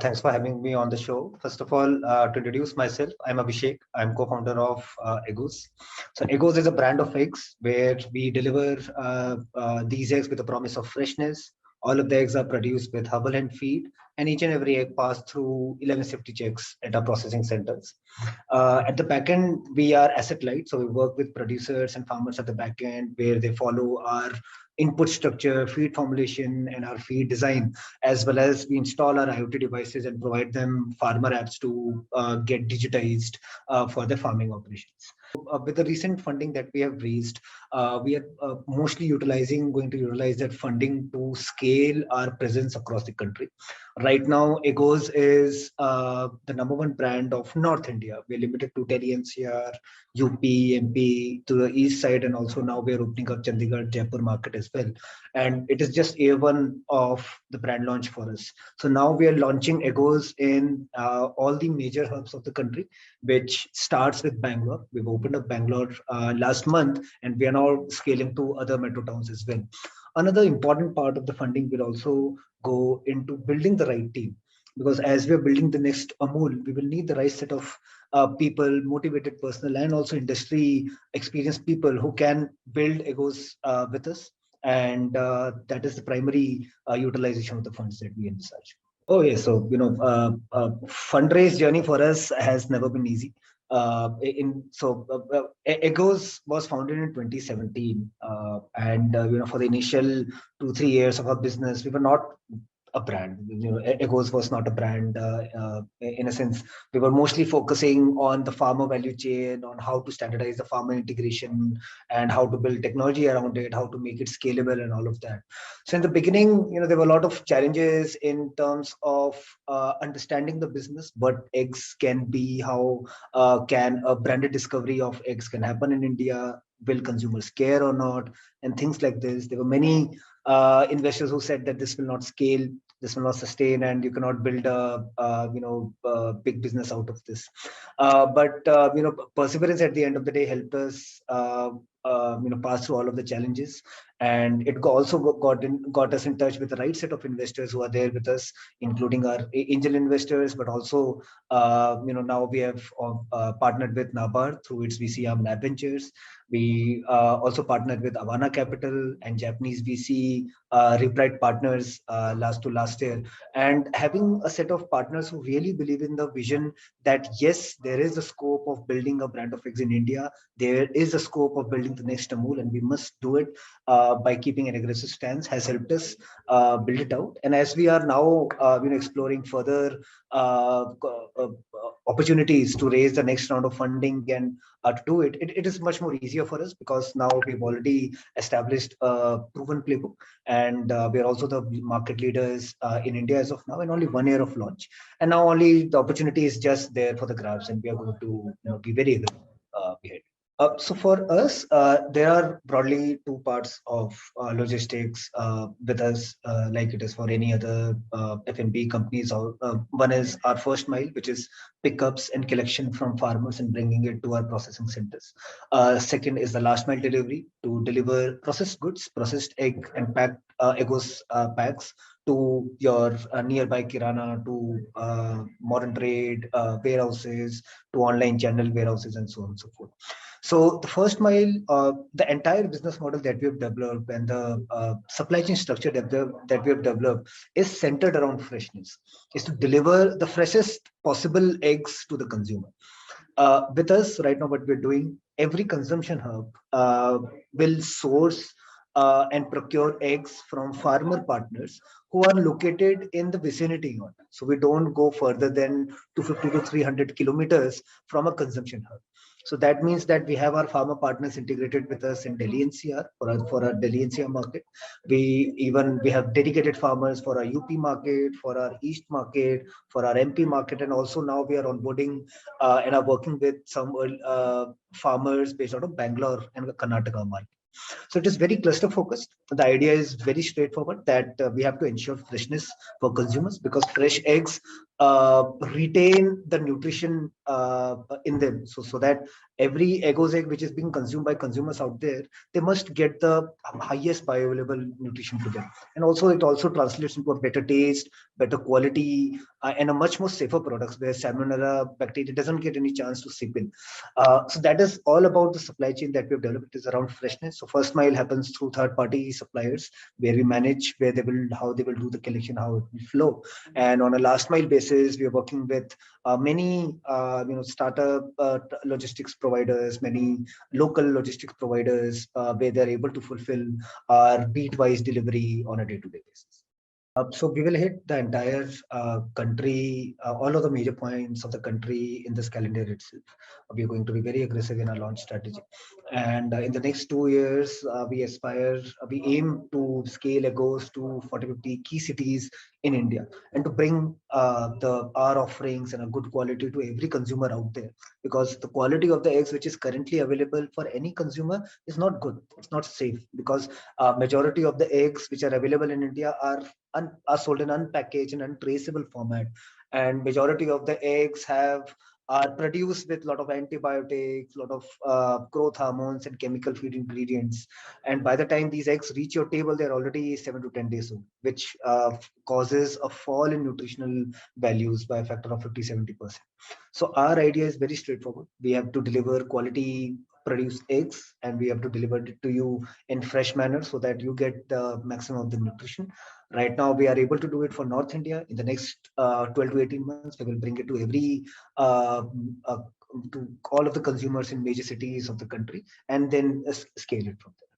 Thanks for having me on the show. First of all, to introduce myself, I'm Abhishek. I'm co-founder of Eggoz. So Eggoz is a brand of eggs where we deliver these eggs with the promise of freshness. All of the eggs are produced with herbal and feed, and each and every egg passed through 11 safety checks at our processing centers. At the back end, we are asset light, so we work with producers and farmers at the back end where they follow our input structure, feed formulation, and our feed design, as well as we install our IoT devices and provide them farmer apps to get digitized for the farming operations. With the recent funding that we have raised, we are going to utilize that funding to scale our presence across the country. Right now, Eggoz is the number one brand of North India. We're limited to Delhi NCR, UP, MP, to the east side, and also now we're opening up Chandigarh, Jaipur market as well. And it is just year one of the brand launch for us. So now we are launching Eggoz in all the major hubs of the country, which starts with Bangalore. We've opened up Bangalore last month, and we are now scaling to other metro towns as well. Another important part of the funding will also go into building the right team, because as we're building the next Amul, we will need the right set of people, motivated personnel, and also industry experienced people who can build Eggoz with us. And that is the primary utilization of the funds that we envisage. Oh yes, so fundraise journey for us has never been easy. Eggoz was founded in 2017, and for the initial 2-3 years of our business, we were not a brand. Eggoz was not a brand in a sense. We were mostly focusing on the farmer value chain, on how to standardize the farmer integration, and how to build technology around it, how to make it scalable, and all of that. So in the beginning, there were a lot of challenges in terms of understanding the business, what eggs can be, how can a branded discovery of eggs can happen in India, will consumers care or not, and things like this. There were many investors who said that this will not scale, this will not sustain, and you cannot build a big business out of this. But perseverance at the end of the day helped us pass through all of the challenges, and it also got us in touch with the right set of investors who are there with us, including our angel investors, but also now we have partnered with NABARD through its VC arm Lab Ventures. We also partnered with Avana Capital and Japanese VC Rebright Partners last year, and having a set of partners who really believe in the vision that yes, there is a scope of building a brand of eggs in India. There is a scope of building the next Amul, and we must do it by keeping an aggressive stance, has helped us build it out. And as we are now exploring further opportunities to raise the next round of funding and to do it, it is much more easier for us, because now we've already established a proven playbook, and we are also the market leaders in India as of now, in only 1 year of launch. And now only the opportunity is just there for the grabs, and we are going to be very aggressive behind. So for us, there are broadly two parts of logistics with us, like it is for any other F&B companies. One is our first mile, which is pickups and collection from farmers and bringing it to our processing centers. Second is the last mile delivery, to deliver processed goods, processed egg and packed Eggoz packs to your nearby kirana, to modern trade warehouses, to online channel warehouses, and so on and so forth. So the first mile, the entire business model that we have developed, and the supply chain structure that we have developed is centered around freshness, is to deliver the freshest possible eggs to the consumer. With us right now, what we're doing, every consumption hub will source and procure eggs from farmer partners who are located in the vicinity. So we don't go further than 250 to 300 kilometers from a consumption hub. So that means that we have our farmer partners integrated with us in Delhi NCR for our Delhi NCR market. We have dedicated farmers for our UP market, for our East market, for our MP market, and also now we are onboarding and are working with some farmers based out of Bangalore and Karnataka market. So it is very cluster focused. The idea is very straightforward, that we have to ensure freshness for consumers, because fresh eggs retain the nutrition in them, so that every Eggoz egg which is being consumed by consumers out there, they must get the highest bioavailable nutrition to them. And also it also translates into a better taste, better quality, and a much more safer products where salmonella bacteria doesn't get any chance to seep in. So that is all about the supply chain that we've developed. It is around freshness. So first mile happens through third party suppliers, where we manage where they will, how they will do the collection, how it will flow. And on a last mile basis, we are working with many startup logistics providers, many local logistics providers, where they're able to fulfill our beat wise delivery on a day-to-day basis. So we will hit the entire country, all of the major points of the country in this calendar itself. We are going to be very aggressive in our launch strategy. And in the next 2 years, we aim to scale Eggoz to 40, 50 key cities in India, and to bring our offerings and a good quality to every consumer out there. Because the quality of the eggs which is currently available for any consumer is not good. It's not safe, because majority of the eggs which are available in India are sold in unpackaged and untraceable format, and majority of the eggs are produced with a lot of antibiotics, a lot of growth hormones and chemical feed ingredients. And by the time these eggs reach your table, they're already 7 to 10 days old, which causes a fall in nutritional values by a factor of 50-70%. So our idea is very straightforward. We have to deliver quality produced eggs, and we have to deliver it to you in fresh manner so that you get the maximum of the nutrition. Right now, we are able to do it for North India. In the next 12 to 18 months, we will bring it to every uh, uh, to all of the consumers in major cities of the country, and then scale it from there.